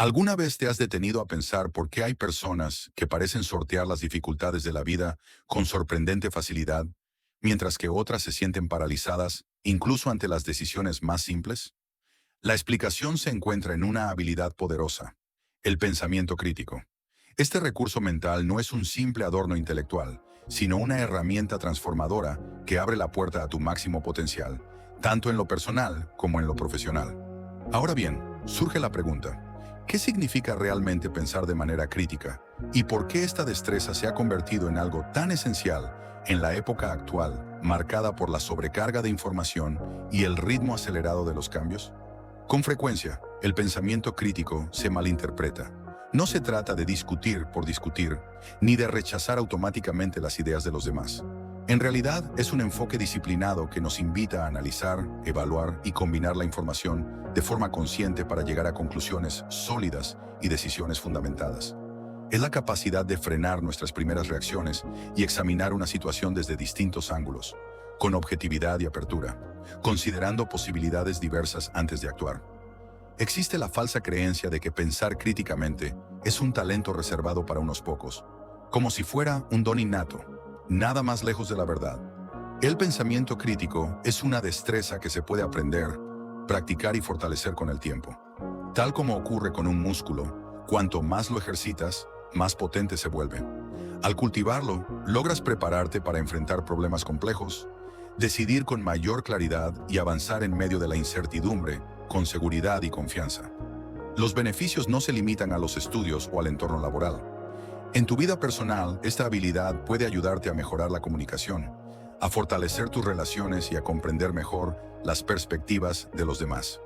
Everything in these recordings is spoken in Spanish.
¿Alguna vez te has detenido a pensar por qué hay personas que parecen sortear las dificultades de la vida con sorprendente facilidad, mientras que otras se sienten paralizadas, incluso ante las decisiones más simples? La explicación se encuentra en una habilidad poderosa: el pensamiento crítico. Este recurso mental no es un simple adorno intelectual, sino una herramienta transformadora que abre la puerta a tu máximo potencial, tanto en lo personal como en lo profesional. Ahora bien, surge la pregunta: ¿qué significa realmente pensar de manera crítica? ¿Y por qué esta destreza se ha convertido en algo tan esencial en la época actual, marcada por la sobrecarga de información y el ritmo acelerado de los cambios? Con frecuencia, el pensamiento crítico se malinterpreta. No se trata de discutir por discutir, ni de rechazar automáticamente las ideas de los demás. En realidad, es un enfoque disciplinado que nos invita a analizar, evaluar y combinar la información de forma consciente para llegar a conclusiones sólidas y decisiones fundamentadas. Es la capacidad de frenar nuestras primeras reacciones y examinar una situación desde distintos ángulos, con objetividad y apertura, considerando posibilidades diversas antes de actuar. Existe la falsa creencia de que pensar críticamente es un talento reservado para unos pocos, como si fuera un don innato, nada más lejos de la verdad. El pensamiento crítico es una destreza que se puede aprender, practicar y fortalecer con el tiempo. Tal como ocurre con un músculo, cuanto más lo ejercitas, más potente se vuelve. Al cultivarlo, logras prepararte para enfrentar problemas complejos, decidir con mayor claridad y avanzar en medio de la incertidumbre, con seguridad y confianza. Los beneficios no se limitan a los estudios o al entorno laboral. En tu vida personal, esta habilidad puede ayudarte a mejorar la comunicación, a fortalecer tus relaciones y a comprender mejor las perspectivas de los demás.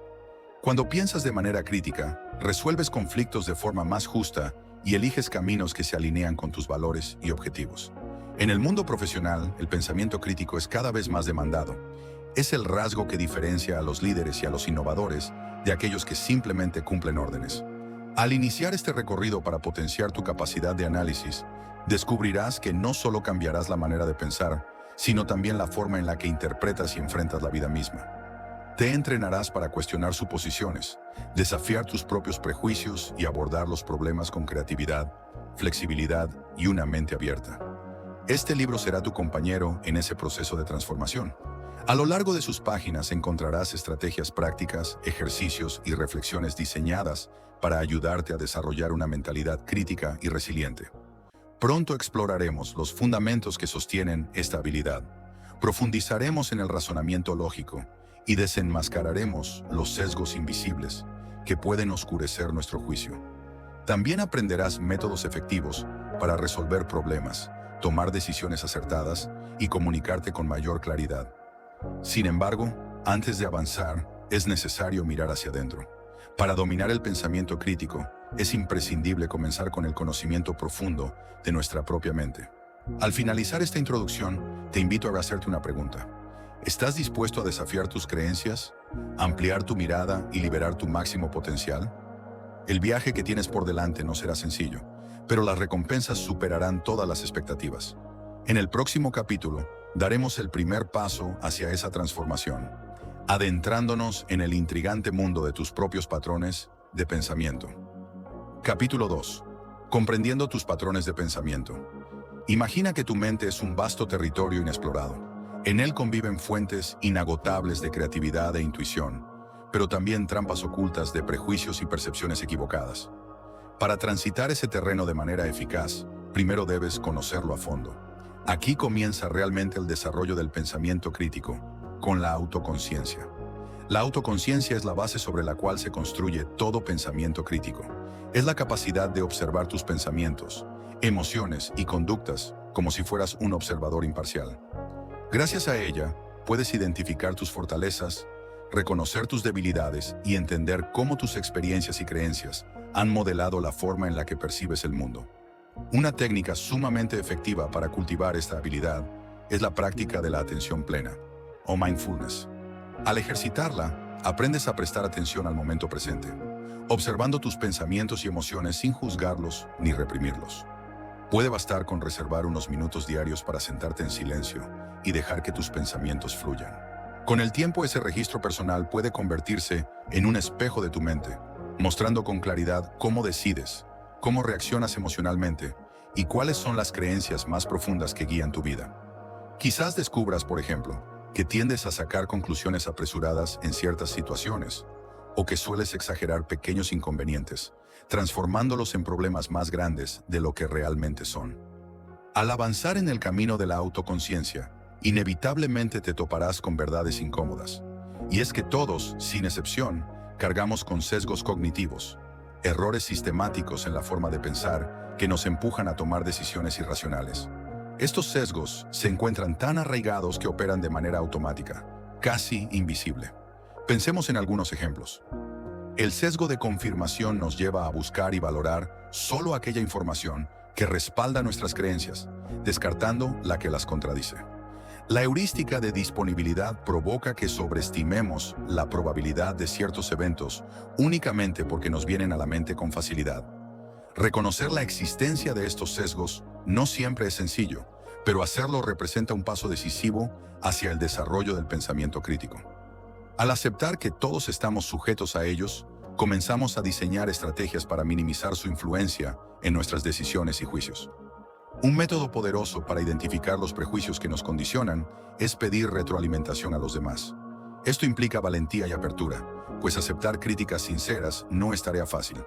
Cuando piensas de manera crítica, resuelves conflictos de forma más justa y eliges caminos que se alinean con tus valores y objetivos. En el mundo profesional, el pensamiento crítico es cada vez más demandado. Es el rasgo que diferencia a los líderes y a los innovadores de aquellos que simplemente cumplen órdenes. Al iniciar este recorrido para potenciar tu capacidad de análisis, descubrirás que no solo cambiarás la manera de pensar, sino también la forma en la que interpretas y enfrentas la vida misma. Te entrenarás para cuestionar suposiciones, desafiar tus propios prejuicios y abordar los problemas con creatividad, flexibilidad y una mente abierta. Este libro será tu compañero en ese proceso de transformación. A lo largo de sus páginas encontrarás estrategias prácticas, ejercicios y reflexiones diseñadas para ayudarte a desarrollar una mentalidad crítica y resiliente. Pronto exploraremos los fundamentos que sostienen esta habilidad. Profundizaremos en el razonamiento lógico y desenmascararemos los sesgos invisibles que pueden oscurecer nuestro juicio. También aprenderás métodos efectivos para resolver problemas, tomar decisiones acertadas y comunicarte con mayor claridad. Sin embargo, antes de avanzar, es necesario mirar hacia adentro. Para dominar el pensamiento crítico, es imprescindible comenzar con el conocimiento profundo de nuestra propia mente. Al finalizar esta introducción, te invito a hacerte una pregunta. ¿Estás dispuesto a desafiar tus creencias, ampliar tu mirada y liberar tu máximo potencial? El viaje que tienes por delante no será sencillo, pero las recompensas superarán todas las expectativas. En el próximo capítulo, daremos el primer paso hacia esa transformación, adentrándonos en el intrigante mundo de tus propios patrones de pensamiento. Capítulo 2. Comprendiendo tus patrones de pensamiento. Imagina que tu mente es un vasto territorio inexplorado. En él conviven fuentes inagotables de creatividad e intuición, pero también trampas ocultas de prejuicios y percepciones equivocadas. Para transitar ese terreno de manera eficaz, primero debes conocerlo a fondo. Aquí comienza realmente el desarrollo del pensamiento crítico, con la autoconciencia. La autoconciencia es la base sobre la cual se construye todo pensamiento crítico. Es la capacidad de observar tus pensamientos, emociones y conductas como si fueras un observador imparcial. Gracias a ella, puedes identificar tus fortalezas, reconocer tus debilidades y entender cómo tus experiencias y creencias han modelado la forma en la que percibes el mundo. Una técnica sumamente efectiva para cultivar esta habilidad es la práctica de la atención plena, o mindfulness. Al ejercitarla, aprendes a prestar atención al momento presente, observando tus pensamientos y emociones sin juzgarlos ni reprimirlos. Puede bastar con reservar unos minutos diarios para sentarte en silencio y dejar que tus pensamientos fluyan. Con el tiempo, ese registro personal puede convertirse en un espejo de tu mente, mostrando con claridad cómo decides, cómo reaccionas emocionalmente y cuáles son las creencias más profundas que guían tu vida. Quizás descubras, por ejemplo, que tiendes a sacar conclusiones apresuradas en ciertas situaciones, o que sueles exagerar pequeños inconvenientes, transformándolos en problemas más grandes de lo que realmente son. Al avanzar en el camino de la autoconciencia, inevitablemente te toparás con verdades incómodas. Y es que todos, sin excepción, cargamos con sesgos cognitivos, errores sistemáticos en la forma de pensar que nos empujan a tomar decisiones irracionales. Estos sesgos se encuentran tan arraigados que operan de manera automática, casi invisible. Pensemos en algunos ejemplos. El sesgo de confirmación nos lleva a buscar y valorar solo aquella información que respalda nuestras creencias, descartando la que las contradice. La heurística de disponibilidad provoca que sobreestimemos la probabilidad de ciertos eventos únicamente porque nos vienen a la mente con facilidad. Reconocer la existencia de estos sesgos no siempre es sencillo, pero hacerlo representa un paso decisivo hacia el desarrollo del pensamiento crítico. Al aceptar que todos estamos sujetos a ellos, comenzamos a diseñar estrategias para minimizar su influencia en nuestras decisiones y juicios. Un método poderoso para identificar los prejuicios que nos condicionan es pedir retroalimentación a los demás. Esto implica valentía y apertura, pues aceptar críticas sinceras no es tarea fácil.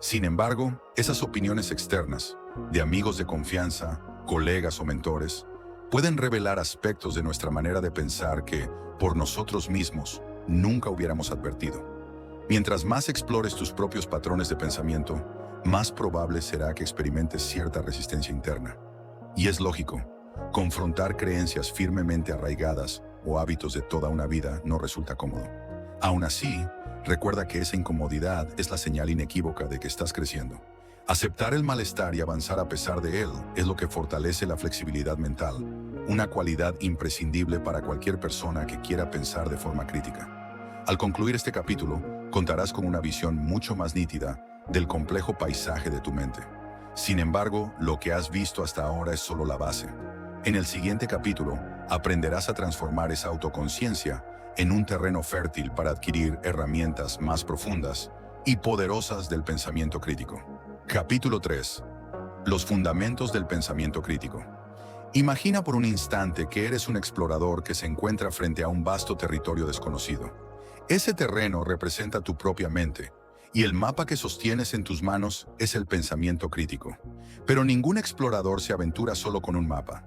Sin embargo, esas opiniones externas, de amigos de confianza, colegas o mentores, pueden revelar aspectos de nuestra manera de pensar que, por nosotros mismos, nunca hubiéramos advertido. Mientras más explores tus propios patrones de pensamiento, más probable será que experimentes cierta resistencia interna. Y es lógico, confrontar creencias firmemente arraigadas o hábitos de toda una vida no resulta cómodo. Aún así, recuerda que esa incomodidad es la señal inequívoca de que estás creciendo. Aceptar el malestar y avanzar a pesar de él es lo que fortalece la flexibilidad mental, una cualidad imprescindible para cualquier persona que quiera pensar de forma crítica. Al concluir este capítulo, contarás con una visión mucho más nítida del complejo paisaje de tu mente. Sin embargo, lo que has visto hasta ahora es solo la base. En el siguiente capítulo, aprenderás a transformar esa autoconciencia en un terreno fértil para adquirir herramientas más profundas y poderosas del pensamiento crítico. Capítulo 3. Los fundamentos del pensamiento crítico. Imagina por un instante que eres un explorador que se encuentra frente a un vasto territorio desconocido. Ese terreno representa tu propia mente, y el mapa que sostienes en tus manos es el pensamiento crítico. Pero ningún explorador se aventura solo con un mapa.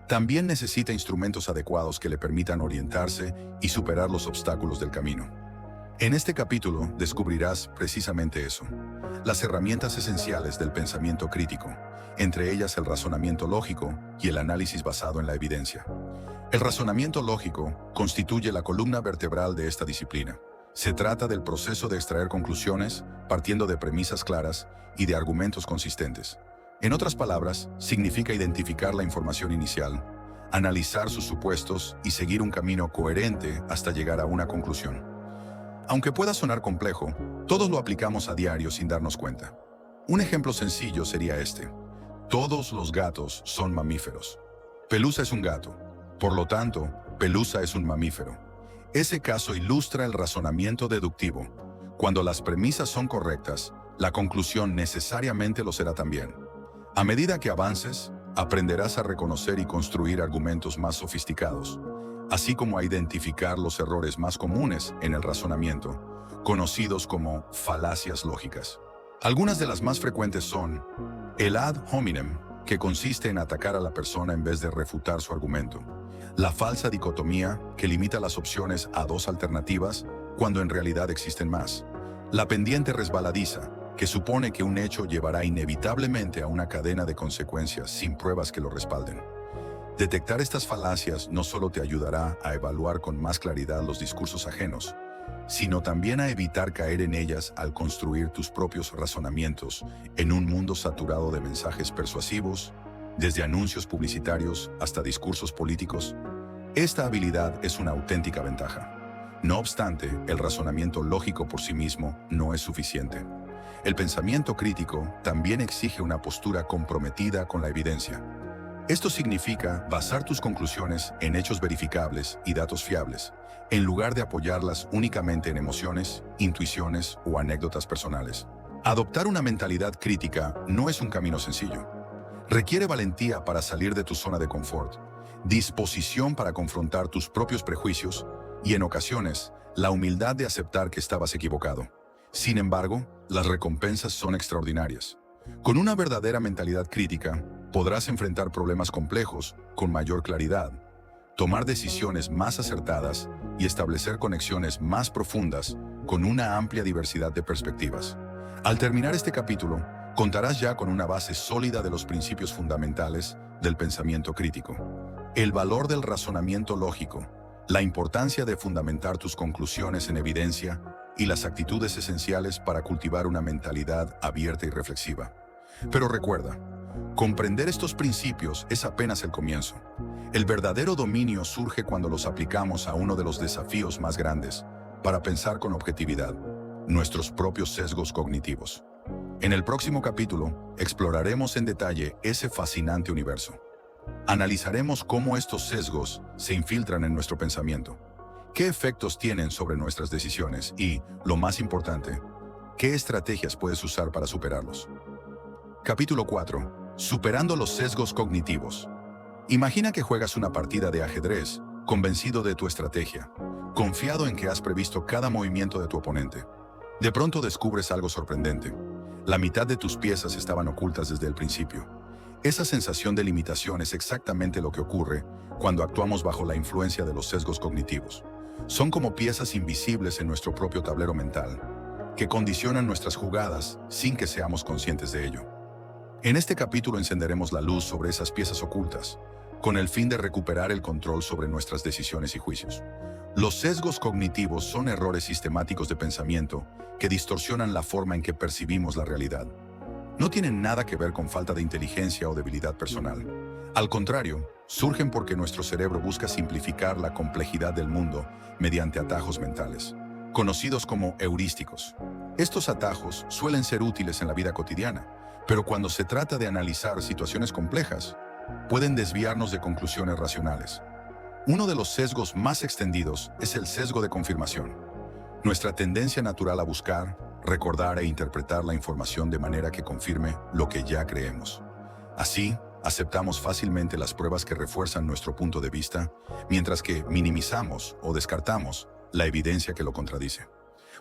También necesita instrumentos adecuados que le permitan orientarse y superar los obstáculos del camino. En este capítulo descubrirás precisamente eso, las herramientas esenciales del pensamiento crítico, entre ellas el razonamiento lógico y el análisis basado en la evidencia. El razonamiento lógico constituye la columna vertebral de esta disciplina. Se trata del proceso de extraer conclusiones partiendo de premisas claras y de argumentos consistentes. En otras palabras, significa identificar la información inicial, analizar sus supuestos y seguir un camino coherente hasta llegar a una conclusión. Aunque pueda sonar complejo, todos lo aplicamos a diario sin darnos cuenta. Un ejemplo sencillo sería este. Todos los gatos son mamíferos. Pelusa es un gato. Por lo tanto, Pelusa es un mamífero. Ese caso ilustra el razonamiento deductivo. Cuando las premisas son correctas, la conclusión necesariamente lo será también. A medida que avances, aprenderás a reconocer y construir argumentos más sofisticados, así como a identificar los errores más comunes en el razonamiento, conocidos como falacias lógicas. Algunas de las más frecuentes son el ad hominem, que consiste en atacar a la persona en vez de refutar su argumento; la falsa dicotomía, que limita las opciones a dos alternativas cuando en realidad existen más; la pendiente resbaladiza, que supone que un hecho llevará inevitablemente a una cadena de consecuencias sin pruebas que lo respalden. Detectar estas falacias no solo te ayudará a evaluar con más claridad los discursos ajenos, sino también a evitar caer en ellas al construir tus propios razonamientos en un mundo saturado de mensajes persuasivos, desde anuncios publicitarios hasta discursos políticos. Esta habilidad es una auténtica ventaja. No obstante, el razonamiento lógico por sí mismo no es suficiente. El pensamiento crítico también exige una postura comprometida con la evidencia. Esto significa basar tus conclusiones en hechos verificables y datos fiables, en lugar de apoyarlas únicamente en emociones, intuiciones o anécdotas personales. Adoptar una mentalidad crítica no es un camino sencillo. Requiere valentía para salir de tu zona de confort, disposición para confrontar tus propios prejuicios y, en ocasiones, la humildad de aceptar que estabas equivocado. Sin embargo, las recompensas son extraordinarias. Con una verdadera mentalidad crítica, podrás enfrentar problemas complejos con mayor claridad, tomar decisiones más acertadas y establecer conexiones más profundas con una amplia diversidad de perspectivas. Al terminar este capítulo, contarás ya con una base sólida de los principios fundamentales del pensamiento crítico. El valor del razonamiento lógico, la importancia de fundamentar tus conclusiones en evidencia y las actitudes esenciales para cultivar una mentalidad abierta y reflexiva. Pero recuerda, comprender estos principios es apenas el comienzo. El verdadero dominio surge cuando los aplicamos a uno de los desafíos más grandes para pensar con objetividad, nuestros propios sesgos cognitivos. En el próximo capítulo, exploraremos en detalle ese fascinante universo. Analizaremos cómo estos sesgos se infiltran en nuestro pensamiento, qué efectos tienen sobre nuestras decisiones y, lo más importante, qué estrategias puedes usar para superarlos. Capítulo 4. Superando los sesgos cognitivos. Imagina que juegas una partida de ajedrez, convencido de tu estrategia, confiado en que has previsto cada movimiento de tu oponente. De pronto descubres algo sorprendente. La mitad de tus piezas estaban ocultas desde el principio. Esa sensación de limitación es exactamente lo que ocurre cuando actuamos bajo la influencia de los sesgos cognitivos. Son como piezas invisibles en nuestro propio tablero mental, que condicionan nuestras jugadas sin que seamos conscientes de ello. En este capítulo encenderemos la luz sobre esas piezas ocultas, con el fin de recuperar el control sobre nuestras decisiones y juicios. Los sesgos cognitivos son errores sistemáticos de pensamiento que distorsionan la forma en que percibimos la realidad. No tienen nada que ver con falta de inteligencia o debilidad personal. Al contrario, surgen porque nuestro cerebro busca simplificar la complejidad del mundo mediante atajos mentales, conocidos como heurísticos. Estos atajos suelen ser útiles en la vida cotidiana, pero cuando se trata de analizar situaciones complejas, pueden desviarnos de conclusiones racionales. Uno de los sesgos más extendidos es el sesgo de confirmación. Nuestra tendencia natural a buscar, recordar e interpretar la información de manera que confirme lo que ya creemos. Así, aceptamos fácilmente las pruebas que refuerzan nuestro punto de vista, mientras que minimizamos o descartamos la evidencia que lo contradice.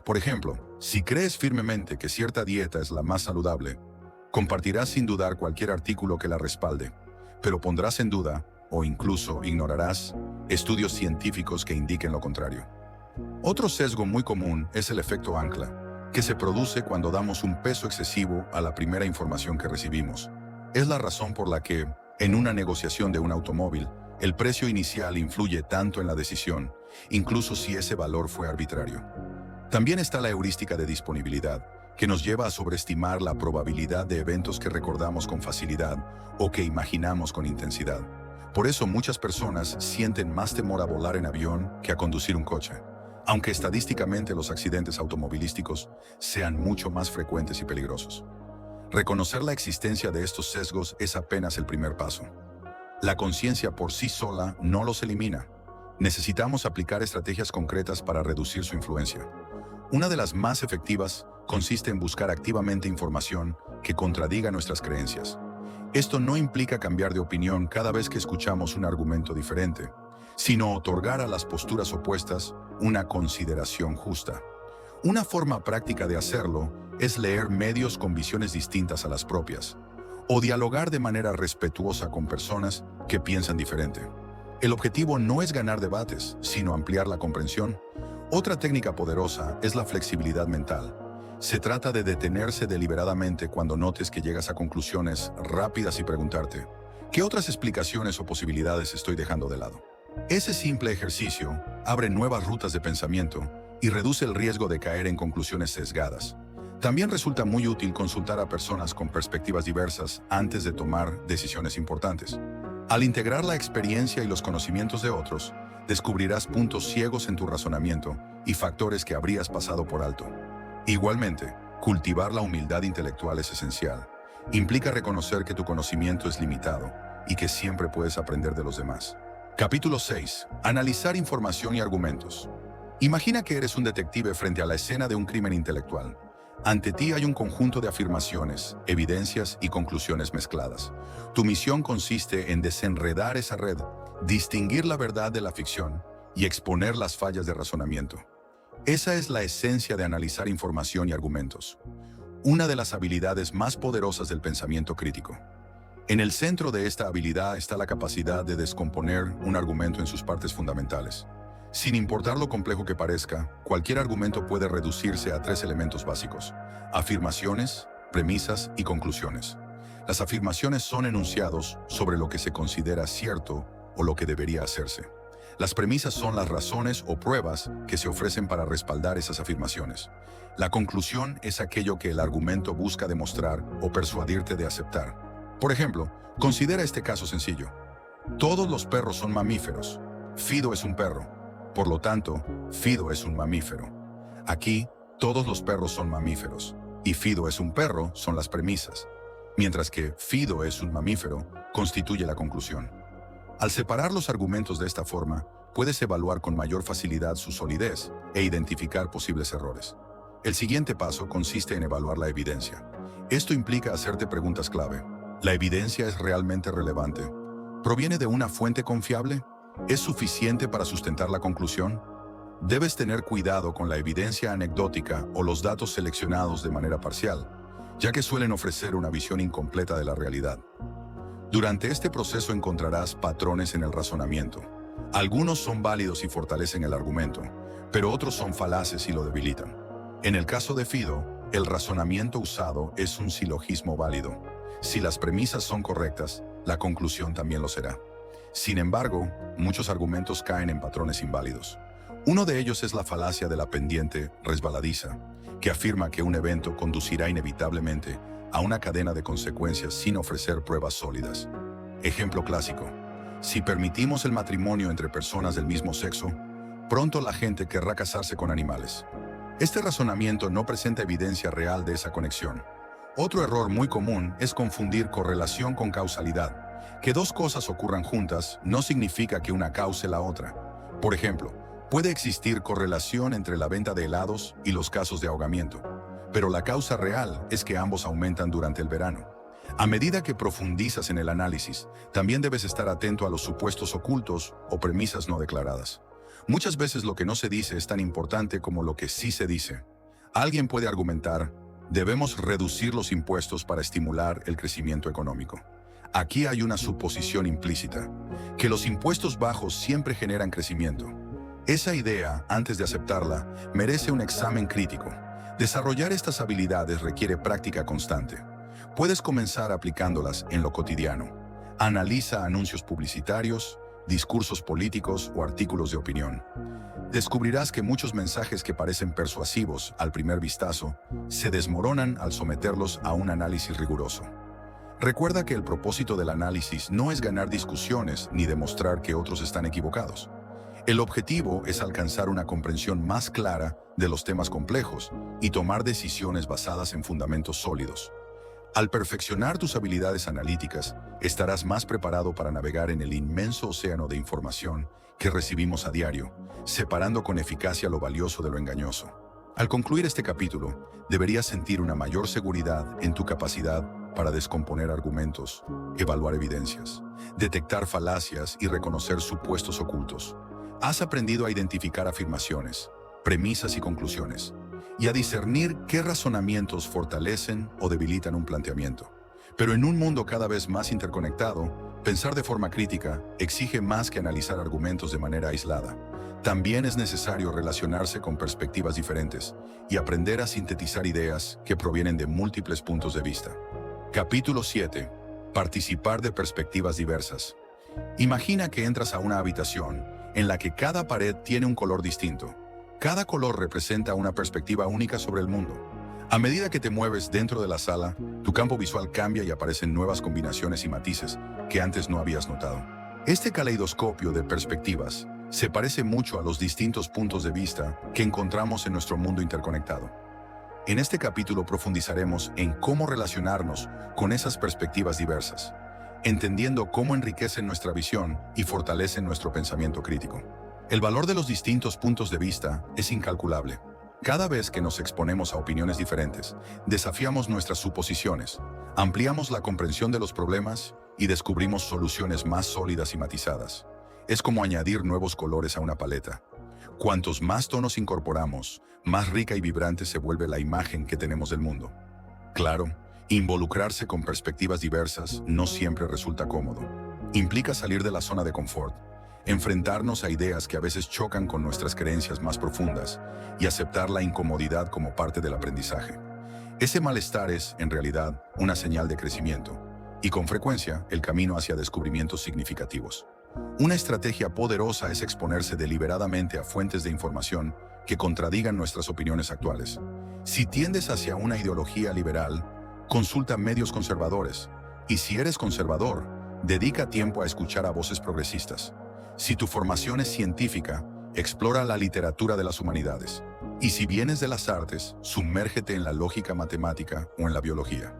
Por ejemplo, si crees firmemente que cierta dieta es la más saludable, compartirás sin dudar cualquier artículo que la respalde, pero pondrás en duda, o incluso ignorarás, estudios científicos que indiquen lo contrario. Otro sesgo muy común es el efecto ancla, que se produce cuando damos un peso excesivo a la primera información que recibimos. Es la razón por la que, en una negociación de un automóvil, el precio inicial influye tanto en la decisión, incluso si ese valor fue arbitrario. También está la heurística de disponibilidad, que nos lleva a sobreestimar la probabilidad de eventos que recordamos con facilidad o que imaginamos con intensidad. Por eso muchas personas sienten más temor a volar en avión que a conducir un coche, aunque estadísticamente los accidentes automovilísticos sean mucho más frecuentes y peligrosos. Reconocer la existencia de estos sesgos es apenas el primer paso. La conciencia por sí sola no los elimina. Necesitamos aplicar estrategias concretas para reducir su influencia. Una de las más efectivas consiste en buscar activamente información que contradiga nuestras creencias. Esto no implica cambiar de opinión cada vez que escuchamos un argumento diferente, sino otorgar a las posturas opuestas una consideración justa. Una forma práctica de hacerlo es leer medios con visiones distintas a las propias, o dialogar de manera respetuosa con personas que piensan diferente. El objetivo no es ganar debates, sino ampliar la comprensión. Otra técnica poderosa es la flexibilidad mental. Se trata de detenerse deliberadamente cuando notes que llegas a conclusiones rápidas y preguntarte, ¿qué otras explicaciones o posibilidades estoy dejando de lado? Ese simple ejercicio abre nuevas rutas de pensamiento y reduce el riesgo de caer en conclusiones sesgadas. También resulta muy útil consultar a personas con perspectivas diversas antes de tomar decisiones importantes. Al integrar la experiencia y los conocimientos de otros, descubrirás puntos ciegos en tu razonamiento y factores que habrías pasado por alto. Igualmente, cultivar la humildad intelectual es esencial. Implica reconocer que tu conocimiento es limitado y que siempre puedes aprender de los demás. Capítulo 6. Analizar información y argumentos. Imagina que eres un detective frente a la escena de un crimen intelectual. Ante ti hay un conjunto de afirmaciones, evidencias y conclusiones mezcladas. Tu misión consiste en desenredar esa red, distinguir la verdad de la ficción y exponer las fallas de razonamiento. Esa es la esencia de analizar información y argumentos, una de las habilidades más poderosas del pensamiento crítico. En el centro de esta habilidad está la capacidad de descomponer un argumento en sus partes fundamentales. Sin importar lo complejo que parezca, cualquier argumento puede reducirse a 3 elementos básicos: afirmaciones, premisas y conclusiones. Las afirmaciones son enunciados sobre lo que se considera cierto o lo que debería hacerse. Las premisas son las razones o pruebas que se ofrecen para respaldar esas afirmaciones. La conclusión es aquello que el argumento busca demostrar o persuadirte de aceptar. Por ejemplo, considera este caso sencillo. Todos los perros son mamíferos. Fido es un perro. Por lo tanto, Fido es un mamífero. Aquí, todos los perros son mamíferos, y Fido es un perro son las premisas, mientras que Fido es un mamífero constituye la conclusión. Al separar los argumentos de esta forma, puedes evaluar con mayor facilidad su solidez e identificar posibles errores. El siguiente paso consiste en evaluar la evidencia. Esto implica hacerte preguntas clave. ¿La evidencia es realmente relevante? ¿Proviene de una fuente confiable? ¿Es suficiente para sustentar la conclusión? Debes tener cuidado con la evidencia anecdótica o los datos seleccionados de manera parcial, ya que suelen ofrecer una visión incompleta de la realidad. Durante este proceso encontrarás patrones en el razonamiento. Algunos son válidos y fortalecen el argumento, pero otros son falaces y lo debilitan. En el caso de Fido, el razonamiento usado es un silogismo válido. Si las premisas son correctas, la conclusión también lo será. Sin embargo, muchos argumentos caen en patrones inválidos. Uno de ellos es la falacia de la pendiente resbaladiza, que afirma que un evento conducirá inevitablemente a una cadena de consecuencias sin ofrecer pruebas sólidas. Ejemplo clásico: si permitimos el matrimonio entre personas del mismo sexo, pronto la gente querrá casarse con animales. Este razonamiento no presenta evidencia real de esa conexión. Otro error muy común es confundir correlación con causalidad. Que dos cosas ocurran juntas no significa que una cause la otra. Por ejemplo, puede existir correlación entre la venta de helados y los casos de ahogamiento, pero la causa real es que ambos aumentan durante el verano. A medida que profundizas en el análisis, también debes estar atento a los supuestos ocultos o premisas no declaradas. Muchas veces lo que no se dice es tan importante como lo que sí se dice. Alguien puede argumentar: debemos reducir los impuestos para estimular el crecimiento económico. Aquí hay una suposición implícita, que los impuestos bajos siempre generan crecimiento. Esa idea, antes de aceptarla, merece un examen crítico. Desarrollar estas habilidades requiere práctica constante. Puedes comenzar aplicándolas en lo cotidiano. Analiza anuncios publicitarios, discursos políticos o artículos de opinión. Descubrirás que muchos mensajes que parecen persuasivos al primer vistazo se desmoronan al someterlos a un análisis riguroso. Recuerda que el propósito del análisis no es ganar discusiones ni demostrar que otros están equivocados. El objetivo es alcanzar una comprensión más clara de los temas complejos y tomar decisiones basadas en fundamentos sólidos. Al perfeccionar tus habilidades analíticas, estarás más preparado para navegar en el inmenso océano de información que recibimos a diario, separando con eficacia lo valioso de lo engañoso. Al concluir este capítulo, deberías sentir una mayor seguridad en tu capacidad para descomponer argumentos, evaluar evidencias, detectar falacias y reconocer supuestos ocultos. Has aprendido a identificar afirmaciones, premisas y conclusiones, y a discernir qué razonamientos fortalecen o debilitan un planteamiento. Pero en un mundo cada vez más interconectado, pensar de forma crítica exige más que analizar argumentos de manera aislada. También es necesario relacionarse con perspectivas diferentes y aprender a sintetizar ideas que provienen de múltiples puntos de vista. Capítulo 7. Participar de perspectivas diversas. Imagina que entras a una habitación en la que cada pared tiene un color distinto. Cada color representa una perspectiva única sobre el mundo. A medida que te mueves dentro de la sala, tu campo visual cambia y aparecen nuevas combinaciones y matices que antes no habías notado. Este caleidoscopio de perspectivas se parece mucho a los distintos puntos de vista que encontramos en nuestro mundo interconectado. En este capítulo profundizaremos en cómo relacionarnos con esas perspectivas diversas. entendiendo cómo enriquecen nuestra visión y fortalecen nuestro pensamiento crítico. El valor de los distintos puntos de vista es incalculable. Cada vez que nos exponemos a opiniones diferentes, desafiamos nuestras suposiciones, ampliamos la comprensión de los problemas y descubrimos soluciones más sólidas y matizadas. Es como añadir nuevos colores a una paleta. Cuantos más tonos incorporamos, más rica y vibrante se vuelve la imagen que tenemos del mundo. Claro, involucrarse con perspectivas diversas no siempre resulta cómodo. Implica salir de la zona de confort, enfrentarnos a ideas que a veces chocan con nuestras creencias más profundas y aceptar la incomodidad como parte del aprendizaje. Ese malestar es, en realidad, una señal de crecimiento y, con frecuencia, el camino hacia descubrimientos significativos. Una estrategia poderosa es exponerse deliberadamente a fuentes de información que contradigan nuestras opiniones actuales. Si tiendes hacia una ideología liberal, consulta medios conservadores, y si eres conservador, dedica tiempo a escuchar a voces progresistas. Si tu formación es científica, explora la literatura de las humanidades. Y si vienes de las artes, sumérgete en la lógica matemática o en la biología.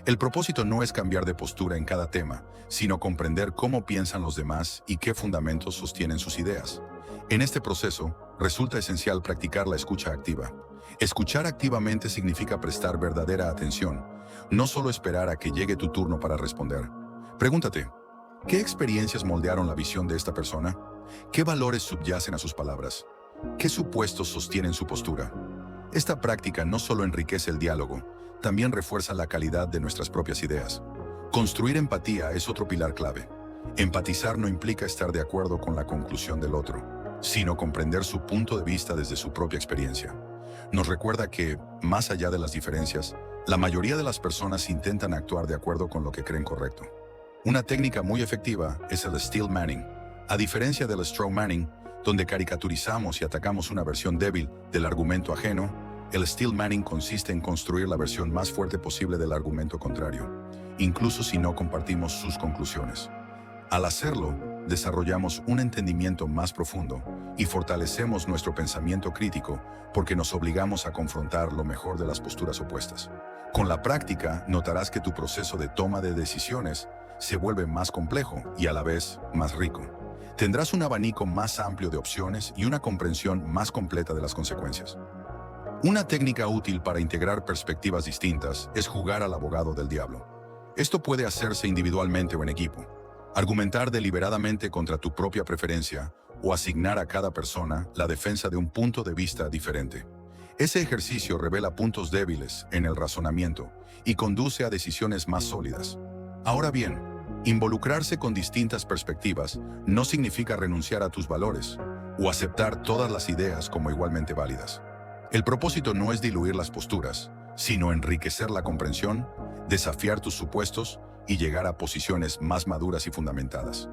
El propósito no es cambiar de postura en cada tema, sino comprender cómo piensan los demás y qué fundamentos sostienen sus ideas. En este proceso, resulta esencial practicar la escucha activa. Escuchar activamente significa prestar verdadera atención, no solo esperar a que llegue tu turno para responder. Pregúntate, ¿qué experiencias moldearon la visión de esta persona? ¿Qué valores subyacen a sus palabras? ¿Qué supuestos sostienen su postura? Esta práctica no solo enriquece el diálogo, también refuerza la calidad de nuestras propias ideas. Construir empatía es otro pilar clave. Empatizar no implica estar de acuerdo con la conclusión del otro, sino comprender su punto de vista desde su propia experiencia. Nos recuerda que, más allá de las diferencias, la mayoría de las personas intentan actuar de acuerdo con lo que creen correcto. Una técnica muy efectiva es el steel manning. A diferencia del straw manning, donde caricaturizamos y atacamos una versión débil del argumento ajeno, el steel manning consiste en construir la versión más fuerte posible del argumento contrario, incluso si no compartimos sus conclusiones. Al hacerlo, desarrollamos un entendimiento más profundo y fortalecemos nuestro pensamiento crítico porque nos obligamos a confrontar lo mejor de las posturas opuestas. Con la práctica, notarás que tu proceso de toma de decisiones se vuelve más complejo y a la vez más rico. Tendrás un abanico más amplio de opciones y una comprensión más completa de las consecuencias. Una técnica útil para integrar perspectivas distintas es jugar al abogado del diablo. Esto puede hacerse individualmente o en equipo. Argumentar deliberadamente contra tu propia preferencia o asignar a cada persona la defensa de un punto de vista diferente. Ese ejercicio revela puntos débiles en el razonamiento y conduce a decisiones más sólidas. Ahora bien, involucrarse con distintas perspectivas no significa renunciar a tus valores o aceptar todas las ideas como igualmente válidas. El propósito no es diluir las posturas, sino enriquecer la comprensión, desafiar tus supuestos y llegar a posiciones más maduras y fundamentadas.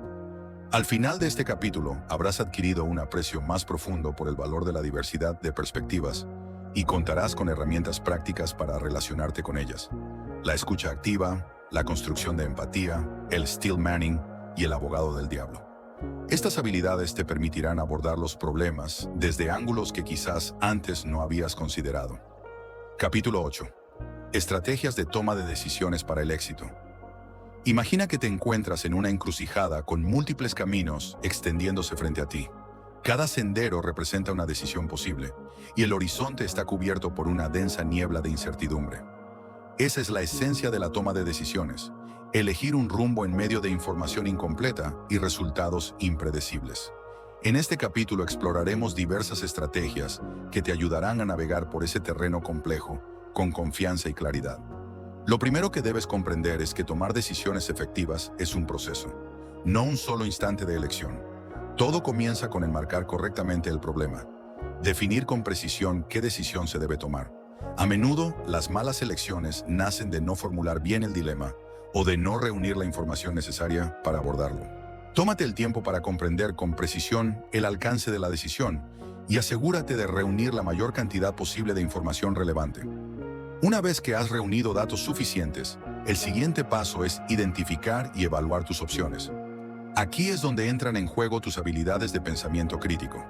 Al final de este capítulo, habrás adquirido un aprecio más profundo por el valor de la diversidad de perspectivas y contarás con herramientas prácticas para relacionarte con ellas. La escucha activa, la construcción de empatía, el steel manning y el abogado del diablo. Estas habilidades te permitirán abordar los problemas desde ángulos que quizás antes no habías considerado. Capítulo 8. Estrategias de toma de decisiones para el éxito. Imagina que te encuentras en una encrucijada con múltiples caminos extendiéndose frente a ti. Cada sendero representa una decisión posible, y el horizonte está cubierto por una densa niebla de incertidumbre. Esa es la esencia de la toma de decisiones, elegir un rumbo en medio de información incompleta y resultados impredecibles. En este capítulo exploraremos diversas estrategias que te ayudarán a navegar por ese terreno complejo con confianza y claridad. Lo primero que debes comprender es que tomar decisiones efectivas es un proceso, no un solo instante de elección. Todo comienza con enmarcar correctamente el problema, definir con precisión qué decisión se debe tomar. A menudo, las malas elecciones nacen de no formular bien el dilema o de no reunir la información necesaria para abordarlo. Tómate el tiempo para comprender con precisión el alcance de la decisión y asegúrate de reunir la mayor cantidad posible de información relevante. Una vez que has reunido datos suficientes, el siguiente paso es identificar y evaluar tus opciones. Aquí es donde entran en juego tus habilidades de pensamiento crítico.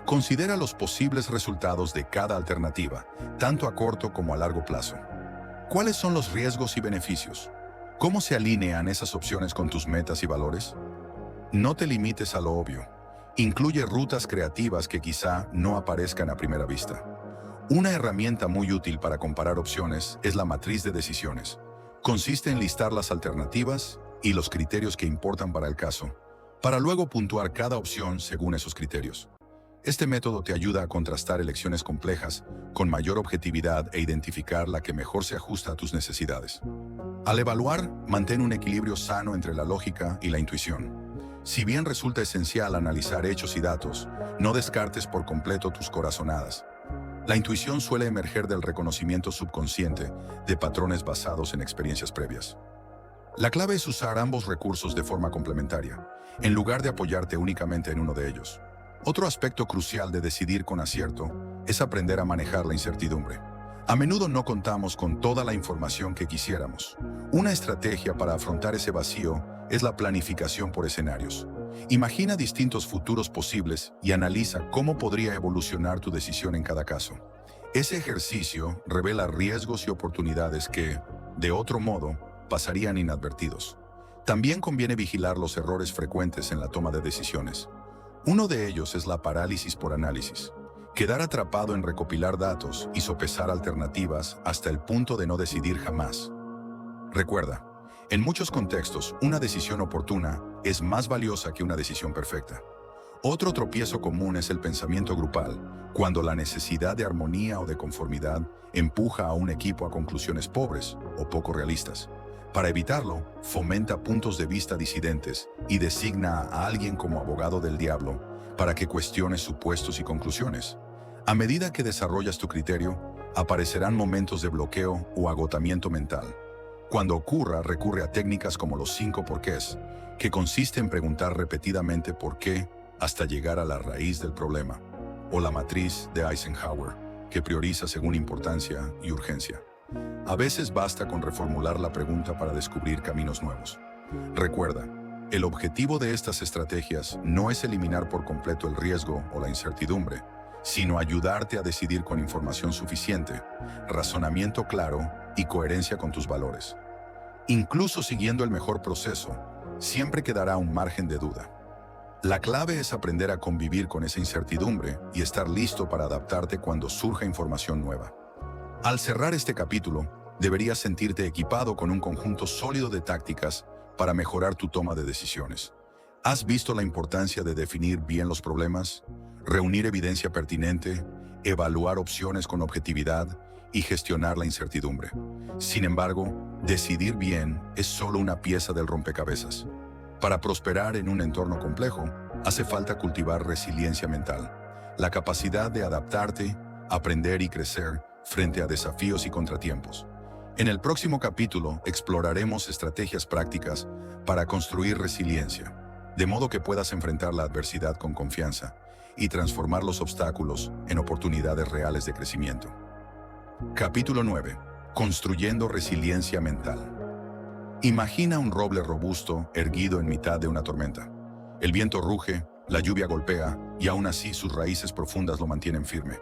Considera los posibles resultados de cada alternativa, tanto a corto como a largo plazo. ¿Cuáles son los riesgos y beneficios? ¿Cómo se alinean esas opciones con tus metas y valores? No te limites a lo obvio. Incluye rutas creativas que quizá no aparezcan a primera vista. Una herramienta muy útil para comparar opciones es la matriz de decisiones. Consiste en listar las alternativas y los criterios que importan para el caso, para luego puntuar cada opción según esos criterios. Este método te ayuda a contrastar elecciones complejas con mayor objetividad e identificar la que mejor se ajusta a tus necesidades. Al evaluar, mantén un equilibrio sano entre la lógica y la intuición. Si bien resulta esencial analizar hechos y datos, no descartes por completo tus corazonadas. La intuición suele emerger del reconocimiento subconsciente de patrones basados en experiencias previas. La clave es usar ambos recursos de forma complementaria, en lugar de apoyarte únicamente en uno de ellos. Otro aspecto crucial de decidir con acierto es aprender a manejar la incertidumbre. A menudo no contamos con toda la información que quisiéramos. Una estrategia para afrontar ese vacío es la planificación por escenarios. Imagina distintos futuros posibles y analiza cómo podría evolucionar tu decisión en cada caso. Ese ejercicio revela riesgos y oportunidades que, de otro modo, pasarían inadvertidos. También conviene vigilar los errores frecuentes en la toma de decisiones. Uno de ellos es la parálisis por análisis. Quedar atrapado en recopilar datos y sopesar alternativas hasta el punto de no decidir jamás. Recuerda, en muchos contextos, una decisión oportuna es más valiosa que una decisión perfecta. Otro tropiezo común es el pensamiento grupal, cuando la necesidad de armonía o de conformidad empuja a un equipo a conclusiones pobres o poco realistas. Para evitarlo, fomenta puntos de vista disidentes y designa a alguien como abogado del diablo para que cuestione supuestos y conclusiones. A medida que desarrollas tu criterio, aparecerán momentos de bloqueo o agotamiento mental. Cuando ocurra, recurre a técnicas como los 5 porqués, que consiste en preguntar repetidamente por qué hasta llegar a la raíz del problema, o la matriz de Eisenhower, que prioriza según importancia y urgencia. A veces basta con reformular la pregunta para descubrir caminos nuevos. Recuerda, el objetivo de estas estrategias no es eliminar por completo el riesgo o la incertidumbre, sino ayudarte a decidir con información suficiente, razonamiento claro y coherencia con tus valores. Incluso siguiendo el mejor proceso, siempre quedará un margen de duda. La clave es aprender a convivir con esa incertidumbre y estar listo para adaptarte cuando surja información nueva. Al cerrar este capítulo, deberías sentirte equipado con un conjunto sólido de tácticas para mejorar tu toma de decisiones. ¿Has visto la importancia de definir bien los problemas, reunir evidencia pertinente, evaluar opciones con objetividad y gestionar la incertidumbre? Sin embargo, decidir bien es solo una pieza del rompecabezas. Para prosperar en un entorno complejo, hace falta cultivar resiliencia mental, la capacidad de adaptarte, aprender y crecer frente a desafíos y contratiempos. En el próximo capítulo exploraremos estrategias prácticas para construir resiliencia, de modo que puedas enfrentar la adversidad con confianza y transformar los obstáculos en oportunidades reales de crecimiento. Capítulo 9. Construyendo resiliencia mental. Imagina un roble robusto erguido en mitad de una tormenta. El viento ruge, la lluvia golpea y aún así sus raíces profundas lo mantienen firme.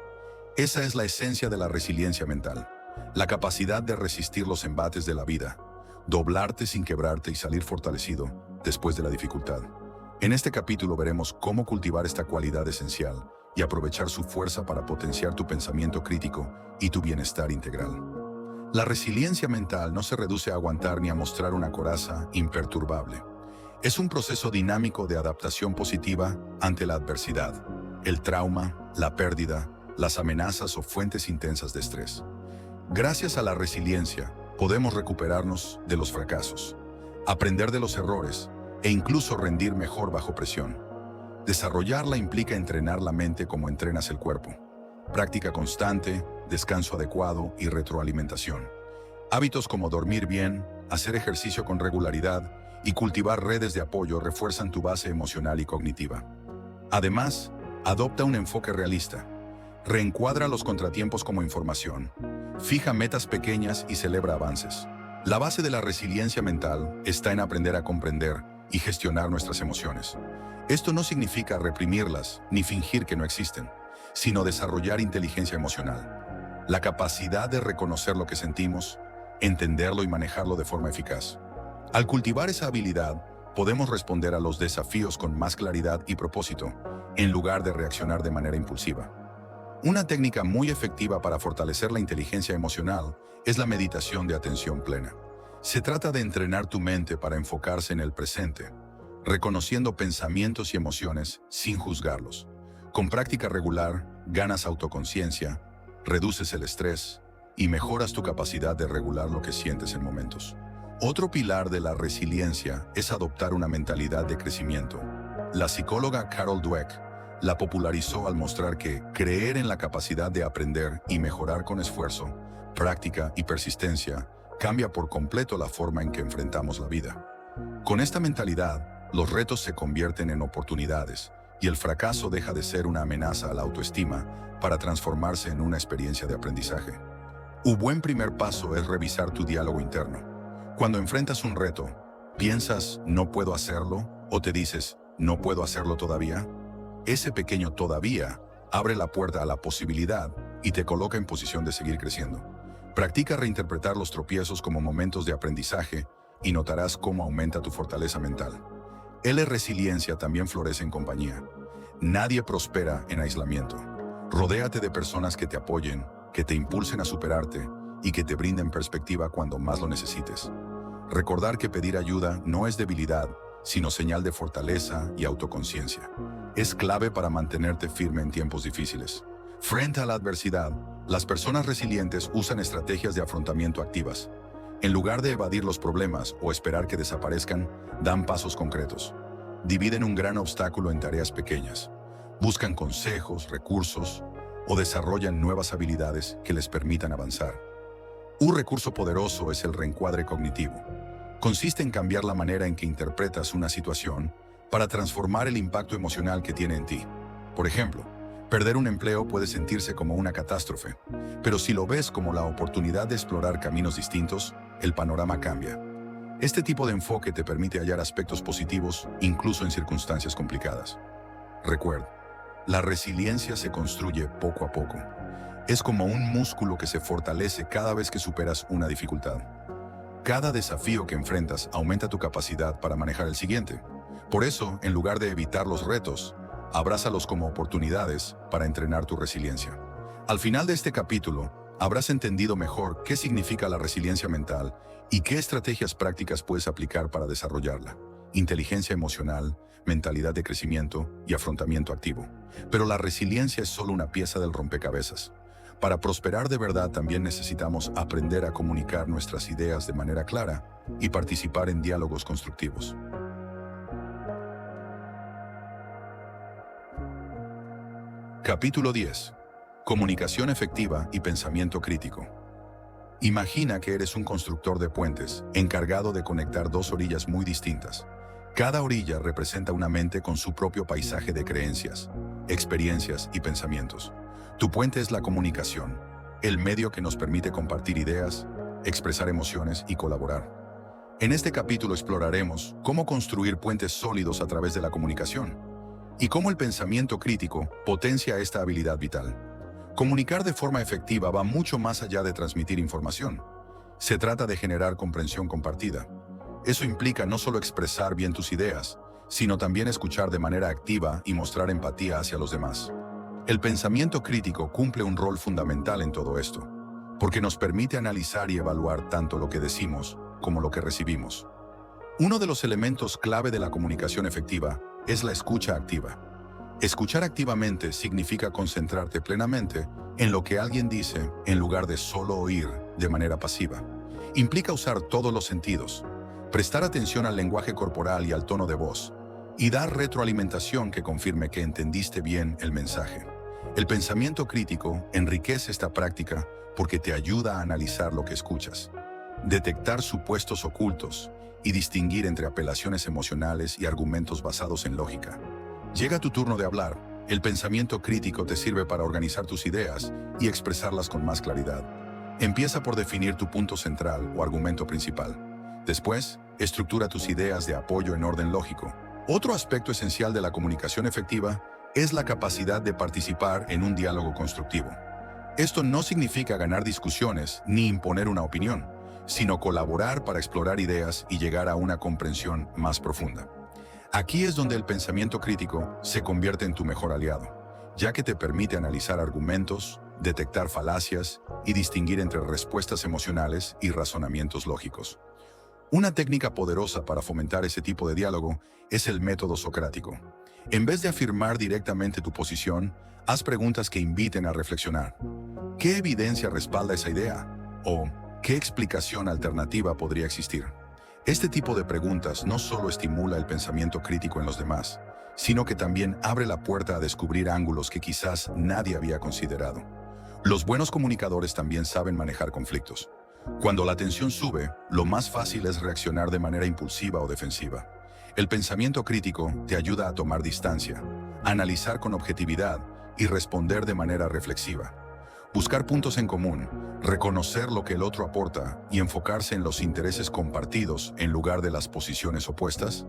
Esa es la esencia de la resiliencia mental, la capacidad de resistir los embates de la vida, doblarte sin quebrarte y salir fortalecido después de la dificultad. En este capítulo veremos cómo cultivar esta cualidad esencial y aprovechar su fuerza para potenciar tu pensamiento crítico y tu bienestar integral. La resiliencia mental no se reduce a aguantar ni a mostrar una coraza imperturbable. Es un proceso dinámico de adaptación positiva ante la adversidad, el trauma, la pérdida, las amenazas o fuentes intensas de estrés. Gracias a la resiliencia, podemos recuperarnos de los fracasos, aprender de los errores e incluso rendir mejor bajo presión. Desarrollarla implica entrenar la mente como entrenas el cuerpo. Práctica constante, descanso adecuado y retroalimentación. Hábitos como dormir bien, hacer ejercicio con regularidad y cultivar redes de apoyo refuerzan tu base emocional y cognitiva. Además, adopta un enfoque realista. Reencuadra los contratiempos como información. Fija metas pequeñas y celebra avances. La base de la resiliencia mental está en aprender a comprender y gestionar nuestras emociones. Esto no significa reprimirlas ni fingir que no existen, sino desarrollar inteligencia emocional, la capacidad de reconocer lo que sentimos, entenderlo y manejarlo de forma eficaz. Al cultivar esa habilidad, podemos responder a los desafíos con más claridad y propósito, en lugar de reaccionar de manera impulsiva. Una técnica muy efectiva para fortalecer la inteligencia emocional es la meditación de atención plena. Se trata de entrenar tu mente para enfocarse en el presente, reconociendo pensamientos y emociones sin juzgarlos. Con práctica regular, ganas autoconciencia, reduces el estrés y mejoras tu capacidad de regular lo que sientes en momentos. Otro pilar de la resiliencia es adoptar una mentalidad de crecimiento. La psicóloga Carol Dweck la popularizó al mostrar que creer en la capacidad de aprender y mejorar con esfuerzo, práctica y persistencia cambia por completo la forma en que enfrentamos la vida. Con esta mentalidad, los retos se convierten en oportunidades y el fracaso deja de ser una amenaza a la autoestima para transformarse en una experiencia de aprendizaje. Un buen primer paso es revisar tu diálogo interno. Cuando enfrentas un reto, ¿piensas no puedo hacerlo? ¿O te dices no puedo hacerlo todavía? Ese pequeño todavía abre la puerta a la posibilidad y te coloca en posición de seguir creciendo. Practica reinterpretar los tropiezos como momentos de aprendizaje y notarás cómo aumenta tu fortaleza mental. La resiliencia también florece en compañía. Nadie prospera en aislamiento. Rodéate de personas que te apoyen, que te impulsen a superarte y que te brinden perspectiva cuando más lo necesites. Recordar que pedir ayuda no es debilidad, sino señal de fortaleza y autoconciencia. Es clave para mantenerte firme en tiempos difíciles. Frente a la adversidad, las personas resilientes usan estrategias de afrontamiento activas. En lugar de evadir los problemas o esperar que desaparezcan, dan pasos concretos. Dividen un gran obstáculo en tareas pequeñas. Buscan consejos, recursos o desarrollan nuevas habilidades que les permitan avanzar. Un recurso poderoso es el reencuadre cognitivo. Consiste en cambiar la manera en que interpretas una situación para transformar el impacto emocional que tiene en ti. Por ejemplo, perder un empleo puede sentirse como una catástrofe, pero si lo ves como la oportunidad de explorar caminos distintos, el panorama cambia. Este tipo de enfoque te permite hallar aspectos positivos incluso en circunstancias complicadas. Recuerda, la resiliencia se construye poco a poco. Es como un músculo que se fortalece cada vez que superas una dificultad. Cada desafío que enfrentas aumenta tu capacidad para manejar el siguiente. Por eso, en lugar de evitar los retos, abrázalos como oportunidades para entrenar tu resiliencia. Al final de este capítulo, habrás entendido mejor qué significa la resiliencia mental y qué estrategias prácticas puedes aplicar para desarrollarla. Inteligencia emocional, mentalidad de crecimiento y afrontamiento activo. Pero la resiliencia es solo una pieza del rompecabezas. Para prosperar de verdad también necesitamos aprender a comunicar nuestras ideas de manera clara y participar en diálogos constructivos. Capítulo 10. Comunicación efectiva y pensamiento crítico. Imagina que eres un constructor de puentes, encargado de conectar dos orillas muy distintas. Cada orilla representa una mente con su propio paisaje de creencias, experiencias y pensamientos. Tu puente es la comunicación, el medio que nos permite compartir ideas, expresar emociones y colaborar. En este capítulo exploraremos cómo construir puentes sólidos a través de la comunicación y cómo el pensamiento crítico potencia esta habilidad vital. Comunicar de forma efectiva va mucho más allá de transmitir información. Se trata de generar comprensión compartida. Eso implica no solo expresar bien tus ideas, sino también escuchar de manera activa y mostrar empatía hacia los demás. El pensamiento crítico cumple un rol fundamental en todo esto, porque nos permite analizar y evaluar tanto lo que decimos como lo que recibimos. Uno de los elementos clave de la comunicación efectiva es la escucha activa. Escuchar activamente significa concentrarte plenamente en lo que alguien dice en lugar de solo oír de manera pasiva. Implica usar todos los sentidos, prestar atención al lenguaje corporal y al tono de voz, y dar retroalimentación que confirme que entendiste bien el mensaje. El pensamiento crítico enriquece esta práctica porque te ayuda a analizar lo que escuchas, detectar supuestos ocultos y distinguir entre apelaciones emocionales y argumentos basados en lógica. Llega tu turno de hablar. El pensamiento crítico te sirve para organizar tus ideas y expresarlas con más claridad. Empieza por definir tu punto central o argumento principal. Después, estructura tus ideas de apoyo en orden lógico. Otro aspecto esencial de la comunicación efectiva es la capacidad de participar en un diálogo constructivo. Esto no significa ganar discusiones ni imponer una opinión, sino colaborar para explorar ideas y llegar a una comprensión más profunda. Aquí es donde el pensamiento crítico se convierte en tu mejor aliado, ya que te permite analizar argumentos, detectar falacias y distinguir entre respuestas emocionales y razonamientos lógicos. Una técnica poderosa para fomentar ese tipo de diálogo es el método socrático. En vez de afirmar directamente tu posición, haz preguntas que inviten a reflexionar. ¿Qué evidencia respalda esa idea? ¿O qué explicación alternativa podría existir? Este tipo de preguntas no solo estimula el pensamiento crítico en los demás, sino que también abre la puerta a descubrir ángulos que quizás nadie había considerado. Los buenos comunicadores también saben manejar conflictos. Cuando la tensión sube, lo más fácil es reaccionar de manera impulsiva o defensiva. El pensamiento crítico te ayuda a tomar distancia, analizar con objetividad y responder de manera reflexiva. Buscar puntos en común, reconocer lo que el otro aporta y enfocarse en los intereses compartidos en lugar de las posiciones opuestas,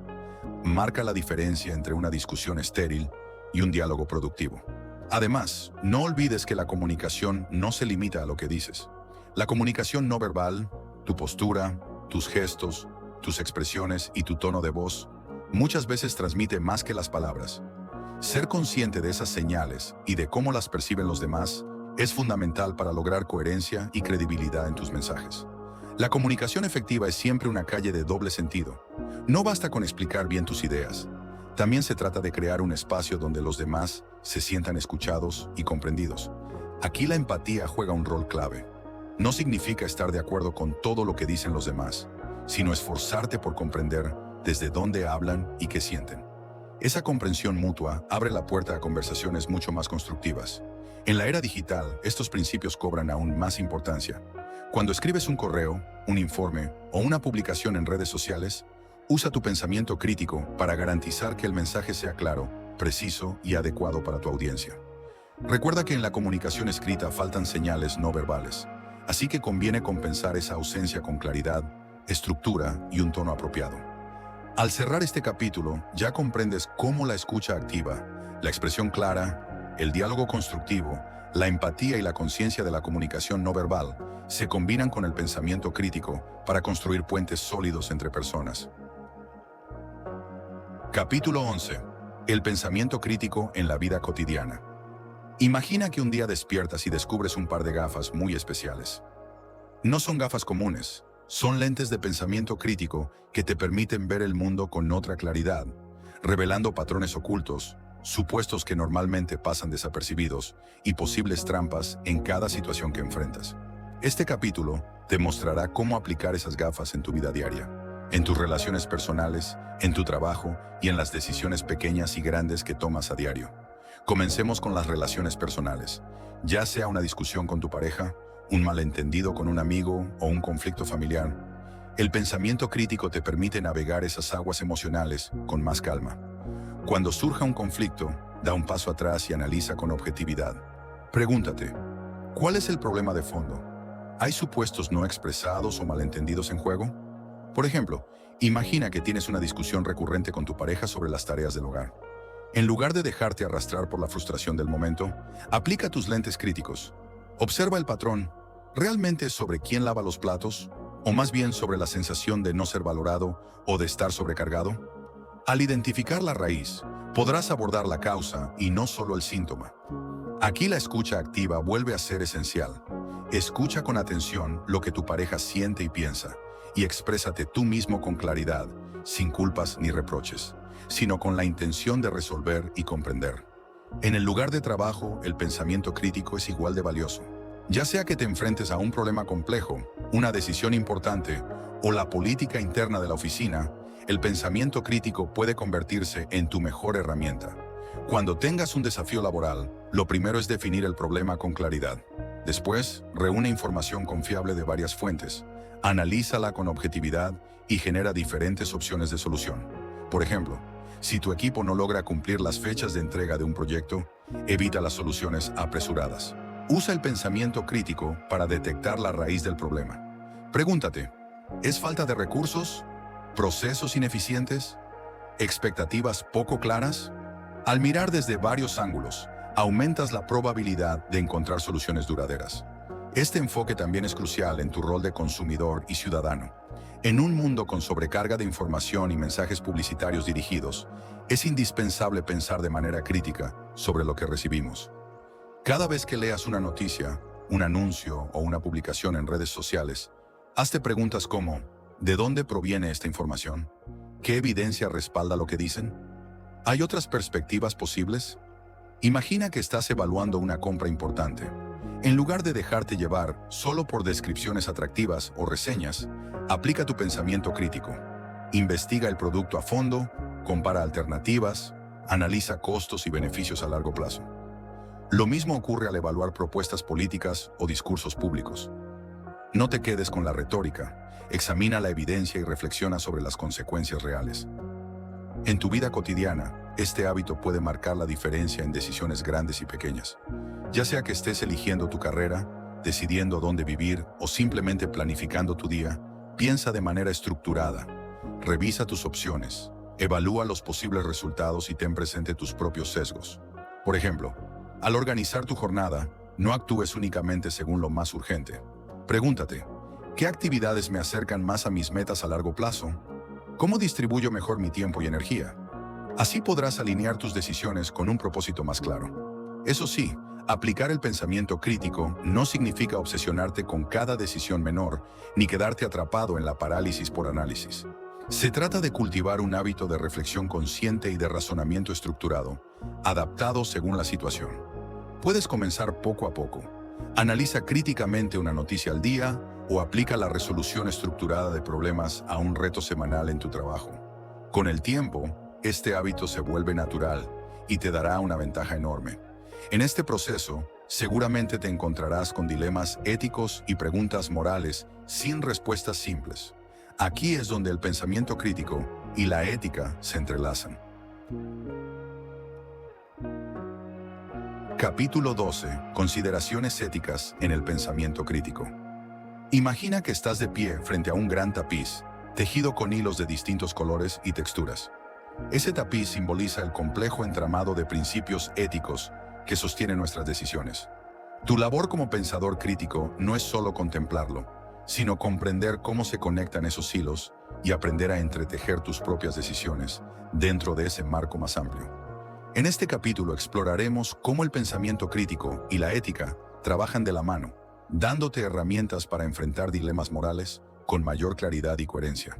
marca la diferencia entre una discusión estéril y un diálogo productivo. Además, no olvides que la comunicación no se limita a lo que dices. La comunicación no verbal, tu postura, tus gestos, tus expresiones y tu tono de voz, muchas veces transmite más que las palabras. Ser consciente de esas señales y de cómo las perciben los demás es fundamental para lograr coherencia y credibilidad en tus mensajes. La comunicación efectiva es siempre una calle de doble sentido. No basta con explicar bien tus ideas. También se trata de crear un espacio donde los demás se sientan escuchados y comprendidos. Aquí la empatía juega un rol clave. No significa estar de acuerdo con todo lo que dicen los demás, sino esforzarte por comprender desde dónde hablan y qué sienten. Esa comprensión mutua abre la puerta a conversaciones mucho más constructivas. En la era digital, estos principios cobran aún más importancia. Cuando escribes un correo, un informe o una publicación en redes sociales, usa tu pensamiento crítico para garantizar que el mensaje sea claro, preciso y adecuado para tu audiencia. Recuerda que en la comunicación escrita faltan señales no verbales, así que conviene compensar esa ausencia con claridad, estructura y un tono apropiado. Al cerrar este capítulo, ya comprendes cómo la escucha activa, la expresión clara, el diálogo constructivo, la empatía y la conciencia de la comunicación no verbal se combinan con el pensamiento crítico para construir puentes sólidos entre personas. Capítulo 11. El pensamiento crítico en la vida cotidiana. Imagina que un día despiertas y descubres un par de gafas muy especiales. No son gafas comunes, son lentes de pensamiento crítico que te permiten ver el mundo con otra claridad, revelando patrones ocultos, supuestos que normalmente pasan desapercibidos y posibles trampas en cada situación que enfrentas. Este capítulo te mostrará cómo aplicar esas gafas en tu vida diaria, en tus relaciones personales, en tu trabajo y en las decisiones pequeñas y grandes que tomas a diario. Comencemos con las relaciones personales, ya sea una discusión con tu pareja, un malentendido con un amigo o un conflicto familiar. El pensamiento crítico te permite navegar esas aguas emocionales con más calma. Cuando surja un conflicto, da un paso atrás y analiza con objetividad. Pregúntate, ¿cuál es el problema de fondo? ¿Hay supuestos no expresados o malentendidos en juego? Por ejemplo, imagina que tienes una discusión recurrente con tu pareja sobre las tareas del hogar. En lugar de dejarte arrastrar por la frustración del momento, aplica tus lentes críticos. Observa el patrón. ¿Realmente es sobre quién lava los platos? ¿O más bien sobre la sensación de no ser valorado o de estar sobrecargado? Al identificar la raíz, podrás abordar la causa y no solo el síntoma. Aquí la escucha activa vuelve a ser esencial. Escucha con atención lo que tu pareja siente y piensa, y exprésate tú mismo con claridad, sin culpas ni reproches, sino con la intención de resolver y comprender. En el lugar de trabajo, el pensamiento crítico es igual de valioso. Ya sea que te enfrentes a un problema complejo, una decisión importante o la política interna de la oficina, el pensamiento crítico puede convertirse en tu mejor herramienta. Cuando tengas un desafío laboral, lo primero es definir el problema con claridad. Después, reúne información confiable de varias fuentes, analízala con objetividad y genera diferentes opciones de solución. Por ejemplo, si tu equipo no logra cumplir las fechas de entrega de un proyecto, evita las soluciones apresuradas. Usa el pensamiento crítico para detectar la raíz del problema. Pregúntate, ¿es falta de recursos? ¿Procesos ineficientes? ¿Expectativas poco claras? Al mirar desde varios ángulos, aumentas la probabilidad de encontrar soluciones duraderas. Este enfoque también es crucial en tu rol de consumidor y ciudadano. En un mundo con sobrecarga de información y mensajes publicitarios dirigidos, es indispensable pensar de manera crítica sobre lo que recibimos. Cada vez que leas una noticia, un anuncio o una publicación en redes sociales, hazte preguntas como: ¿de dónde proviene esta información? ¿Qué evidencia respalda lo que dicen? ¿Hay otras perspectivas posibles? Imagina que estás evaluando una compra importante. En lugar de dejarte llevar solo por descripciones atractivas o reseñas, aplica tu pensamiento crítico. Investiga el producto a fondo, compara alternativas, analiza costos y beneficios a largo plazo. Lo mismo ocurre al evaluar propuestas políticas o discursos públicos. No te quedes con la retórica, examina la evidencia y reflexiona sobre las consecuencias reales. En tu vida cotidiana, este hábito puede marcar la diferencia en decisiones grandes y pequeñas. Ya sea que estés eligiendo tu carrera, decidiendo dónde vivir o simplemente planificando tu día, piensa de manera estructurada. Revisa tus opciones, evalúa los posibles resultados y ten presente tus propios sesgos. Por ejemplo, al organizar tu jornada, no actúes únicamente según lo más urgente. Pregúntate: ¿qué actividades me acercan más a mis metas a largo plazo? ¿Cómo distribuyo mejor mi tiempo y energía? Así podrás alinear tus decisiones con un propósito más claro. Eso sí, aplicar el pensamiento crítico no significa obsesionarte con cada decisión menor, ni quedarte atrapado en la parálisis por análisis. Se trata de cultivar un hábito de reflexión consciente y de razonamiento estructurado, adaptado según la situación. Puedes comenzar poco a poco. Analiza críticamente una noticia al día o aplica la resolución estructurada de problemas a un reto semanal en tu trabajo. Con el tiempo, este hábito se vuelve natural y te dará una ventaja enorme. En este proceso, seguramente te encontrarás con dilemas éticos y preguntas morales sin respuestas simples. Aquí es donde el pensamiento crítico y la ética se entrelazan. Capítulo 12. Consideraciones éticas en el pensamiento crítico. Imagina que estás de pie frente a un gran tapiz, tejido con hilos de distintos colores y texturas. Ese tapiz simboliza el complejo entramado de principios éticos que sostienen nuestras decisiones. Tu labor como pensador crítico no es solo contemplarlo, sino comprender cómo se conectan esos hilos y aprender a entretejer tus propias decisiones dentro de ese marco más amplio. En este capítulo exploraremos cómo el pensamiento crítico y la ética trabajan de la mano, dándote herramientas para enfrentar dilemas morales con mayor claridad y coherencia.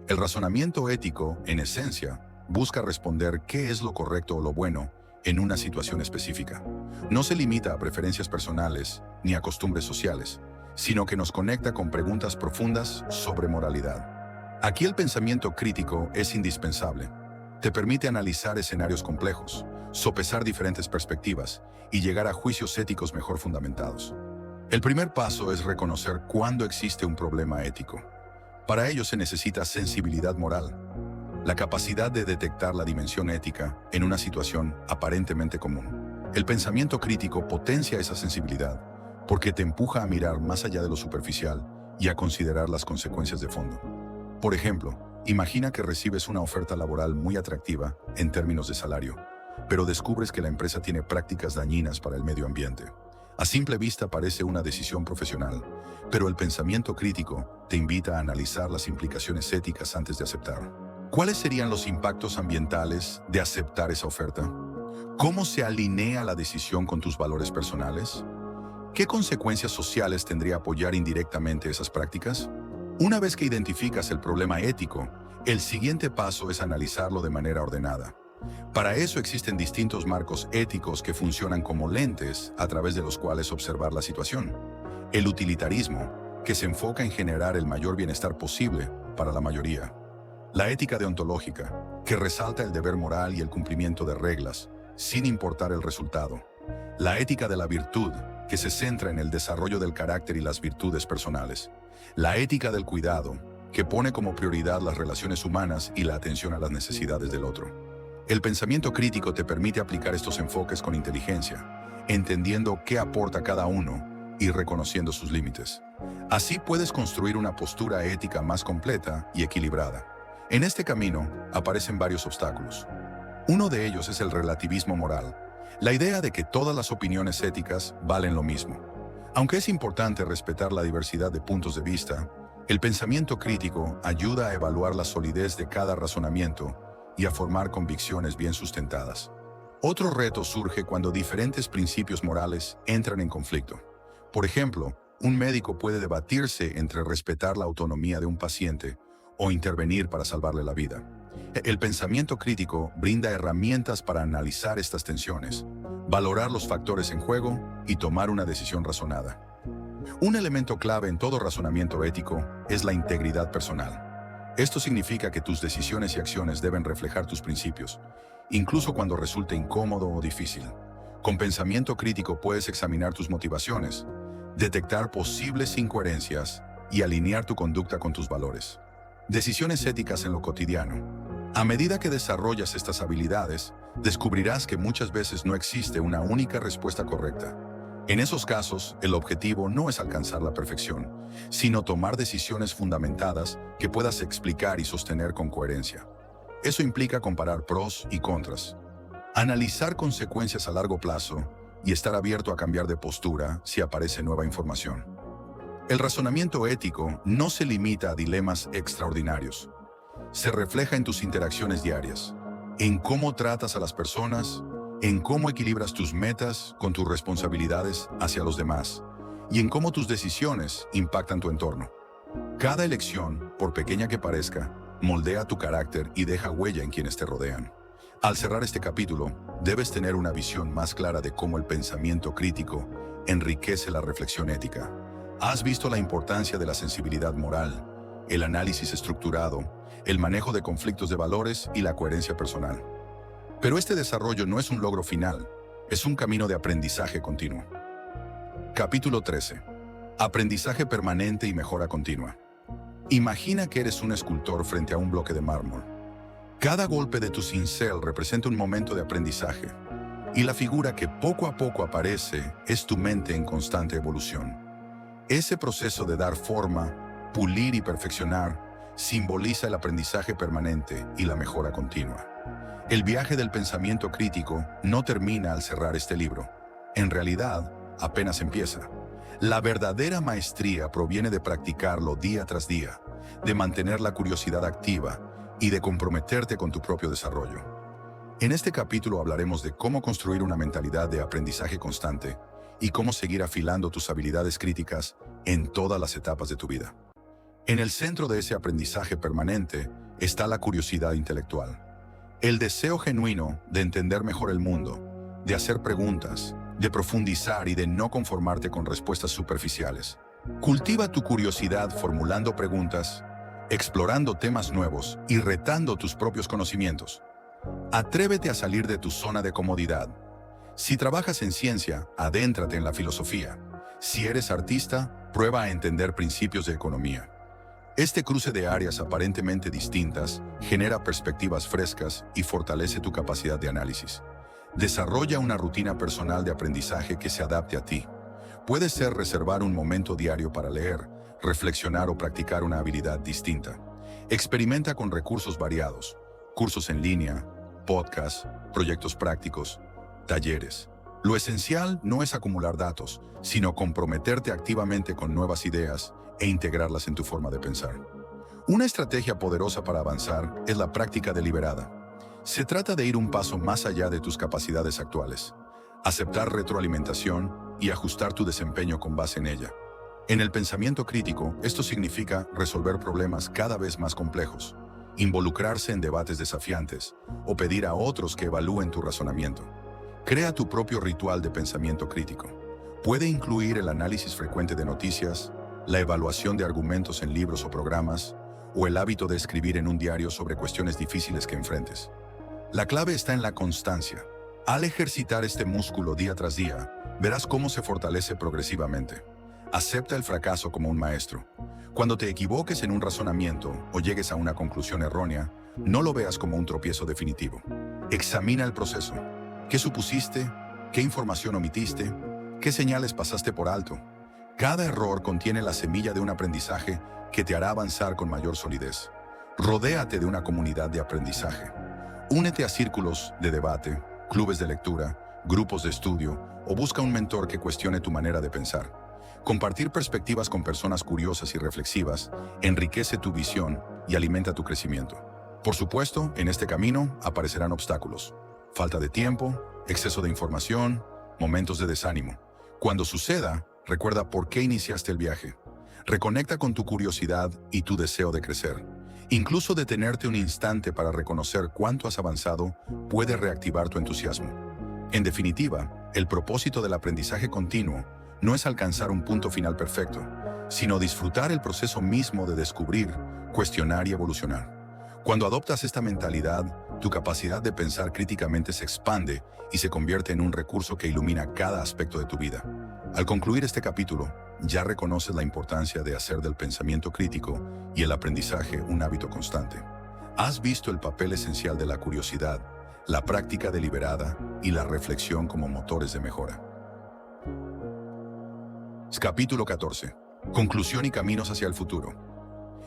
El razonamiento ético, en esencia, busca responder qué es lo correcto o lo bueno en una situación específica. No se limita a preferencias personales ni a costumbres sociales, sino que nos conecta con preguntas profundas sobre moralidad. Aquí el pensamiento crítico es indispensable. Te permite analizar escenarios complejos, sopesar diferentes perspectivas y llegar a juicios éticos mejor fundamentados. El primer paso es reconocer cuándo existe un problema ético. Para ello se necesita sensibilidad moral, la capacidad de detectar la dimensión ética en una situación aparentemente común. El pensamiento crítico potencia esa sensibilidad porque te empuja a mirar más allá de lo superficial y a considerar las consecuencias de fondo. Por ejemplo, imagina que recibes una oferta laboral muy atractiva en términos de salario, pero descubres que la empresa tiene prácticas dañinas para el medio ambiente. A simple vista parece una decisión profesional, pero el pensamiento crítico te invita a analizar las implicaciones éticas antes de aceptar. ¿Cuáles serían los impactos ambientales de aceptar esa oferta? ¿Cómo se alinea la decisión con tus valores personales? ¿Qué consecuencias sociales tendría apoyar indirectamente esas prácticas? Una vez que identificas el problema ético, el siguiente paso es analizarlo de manera ordenada. Para eso existen distintos marcos éticos que funcionan como lentes a través de los cuales observar la situación. El utilitarismo, que se enfoca en generar el mayor bienestar posible para la mayoría. La ética deontológica, que resalta el deber moral y el cumplimiento de reglas, sin importar el resultado. La ética de la virtud, que se centra en el desarrollo del carácter y las virtudes personales. La ética del cuidado, que pone como prioridad las relaciones humanas y la atención a las necesidades del otro. El pensamiento crítico te permite aplicar estos enfoques con inteligencia, entendiendo qué aporta cada uno y reconociendo sus límites. Así puedes construir una postura ética más completa y equilibrada. En este camino aparecen varios obstáculos. Uno de ellos es el relativismo moral, la idea de que todas las opiniones éticas valen lo mismo. Aunque es importante respetar la diversidad de puntos de vista, el pensamiento crítico ayuda a evaluar la solidez de cada razonamiento y a formar convicciones bien sustentadas. Otro reto surge cuando diferentes principios morales entran en conflicto. Por ejemplo, un médico puede debatirse entre respetar la autonomía de un paciente o intervenir para salvarle la vida. El pensamiento crítico brinda herramientas para analizar estas tensiones, valorar los factores en juego y tomar una decisión razonada. Un elemento clave en todo razonamiento ético es la integridad personal. Esto significa que tus decisiones y acciones deben reflejar tus principios, incluso cuando resulte incómodo o difícil. Con pensamiento crítico puedes examinar tus motivaciones, detectar posibles incoherencias y alinear tu conducta con tus valores. Decisiones éticas en lo cotidiano. A medida que desarrollas estas habilidades, descubrirás que muchas veces no existe una única respuesta correcta. En esos casos, el objetivo no es alcanzar la perfección, sino tomar decisiones fundamentadas que puedas explicar y sostener con coherencia. Eso implica comparar pros y contras, analizar consecuencias a largo plazo y estar abierto a cambiar de postura si aparece nueva información. El razonamiento ético no se limita a dilemas extraordinarios. Se refleja en tus interacciones diarias, en cómo tratas a las personas, en cómo equilibras tus metas con tus responsabilidades hacia los demás y en cómo tus decisiones impactan tu entorno. Cada elección, por pequeña que parezca, moldea tu carácter y deja huella en quienes te rodean. Al cerrar este capítulo, debes tener una visión más clara de cómo el pensamiento crítico enriquece la reflexión ética. Has visto la importancia de la sensibilidad moral, el análisis estructurado, el manejo de conflictos de valores y la coherencia personal. Pero este desarrollo no es un logro final, es un camino de aprendizaje continuo. Capítulo 13. Aprendizaje permanente y mejora continua. Imagina que eres un escultor frente a un bloque de mármol. Cada golpe de tu cincel representa un momento de aprendizaje, y la figura que poco a poco aparece es tu mente en constante evolución. Ese proceso de dar forma, pulir y perfeccionar simboliza el aprendizaje permanente y la mejora continua. El viaje del pensamiento crítico no termina al cerrar este libro. En realidad, apenas empieza. La verdadera maestría proviene de practicarlo día tras día, de mantener la curiosidad activa y de comprometerte con tu propio desarrollo. En este capítulo hablaremos de cómo construir una mentalidad de aprendizaje constante y cómo seguir afilando tus habilidades críticas en todas las etapas de tu vida. En el centro de ese aprendizaje permanente está la curiosidad intelectual. El deseo genuino de entender mejor el mundo, de hacer preguntas, de profundizar y de no conformarte con respuestas superficiales. Cultiva tu curiosidad formulando preguntas, explorando temas nuevos y retando tus propios conocimientos. Atrévete a salir de tu zona de comodidad. Si trabajas en ciencia, adéntrate en la filosofía. Si eres artista, prueba a entender principios de economía. Este cruce de áreas aparentemente distintas genera perspectivas frescas y fortalece tu capacidad de análisis. Desarrolla una rutina personal de aprendizaje que se adapte a ti. Puede ser reservar un momento diario para leer, reflexionar o practicar una habilidad distinta. Experimenta con recursos variados, cursos en línea, podcasts, proyectos prácticos, talleres. Lo esencial no es acumular datos, sino comprometerte activamente con nuevas ideas e integrarlas en tu forma de pensar. Una estrategia poderosa para avanzar es la práctica deliberada. Se trata de ir un paso más allá de tus capacidades actuales, aceptar retroalimentación y ajustar tu desempeño con base en ella. En el pensamiento crítico, esto significa resolver problemas cada vez más complejos, involucrarse en debates desafiantes o pedir a otros que evalúen tu razonamiento. Crea tu propio ritual de pensamiento crítico. Puede incluir el análisis frecuente de noticias, la evaluación de argumentos en libros o programas, o el hábito de escribir en un diario sobre cuestiones difíciles que enfrentes. La clave está en la constancia. Al ejercitar este músculo día tras día, verás cómo se fortalece progresivamente. Acepta el fracaso como un maestro. Cuando te equivoques en un razonamiento o llegues a una conclusión errónea, no lo veas como un tropiezo definitivo. Examina el proceso. ¿Qué supusiste? ¿Qué información omitiste? ¿Qué señales pasaste por alto? Cada error contiene la semilla de un aprendizaje que te hará avanzar con mayor solidez. Rodéate de una comunidad de aprendizaje. Únete a círculos de debate, clubes de lectura, grupos de estudio o busca un mentor que cuestione tu manera de pensar. Compartir perspectivas con personas curiosas y reflexivas enriquece tu visión y alimenta tu crecimiento. Por supuesto, en este camino aparecerán obstáculos. Falta de tiempo, exceso de información, momentos de desánimo. Cuando suceda, recuerda por qué iniciaste el viaje. Reconecta con tu curiosidad y tu deseo de crecer. Incluso detenerte un instante para reconocer cuánto has avanzado puede reactivar tu entusiasmo. En definitiva, el propósito del aprendizaje continuo no es alcanzar un punto final perfecto, sino disfrutar el proceso mismo de descubrir, cuestionar y evolucionar. Cuando adoptas esta mentalidad, tu capacidad de pensar críticamente se expande y se convierte en un recurso que ilumina cada aspecto de tu vida. Al concluir este capítulo, ya reconoces la importancia de hacer del pensamiento crítico y el aprendizaje un hábito constante. Has visto el papel esencial de la curiosidad, la práctica deliberada y la reflexión como motores de mejora. Capítulo 14. Conclusión y caminos hacia el futuro.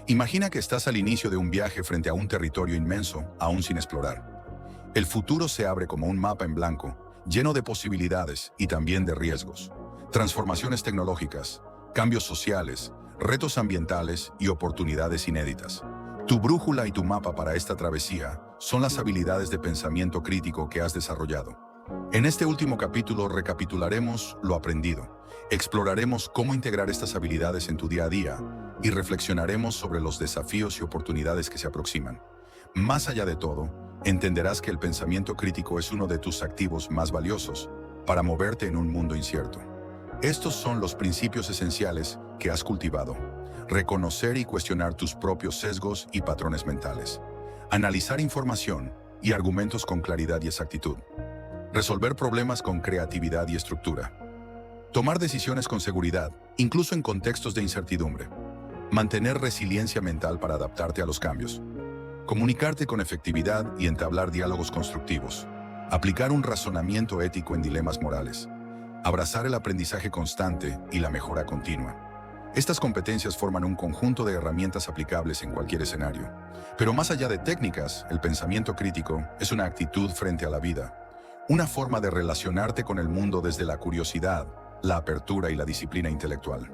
Imagina que estás al inicio de un viaje frente a un territorio inmenso, aún sin explorar. El futuro se abre como un mapa en blanco, lleno de posibilidades y también de riesgos. Transformaciones tecnológicas, cambios sociales, retos ambientales y oportunidades inéditas. Tu brújula y tu mapa para esta travesía son las habilidades de pensamiento crítico que has desarrollado. En este último capítulo recapitularemos lo aprendido, exploraremos cómo integrar estas habilidades en tu día a día y reflexionaremos sobre los desafíos y oportunidades que se aproximan. Más allá de todo, entenderás que el pensamiento crítico es uno de tus activos más valiosos para moverte en un mundo incierto. Estos son los principios esenciales que has cultivado. Reconocer y cuestionar tus propios sesgos y patrones mentales. Analizar información y argumentos con claridad y exactitud. Resolver problemas con creatividad y estructura. Tomar decisiones con seguridad, incluso en contextos de incertidumbre. Mantener resiliencia mental para adaptarte a los cambios. Comunicarte con efectividad y entablar diálogos constructivos. Aplicar un razonamiento ético en dilemas morales. Abrazar el aprendizaje constante y la mejora continua. Estas competencias forman un conjunto de herramientas aplicables en cualquier escenario. Pero más allá de técnicas, el pensamiento crítico es una actitud frente a la vida. Una forma de relacionarte con el mundo desde la curiosidad, la apertura y la disciplina intelectual.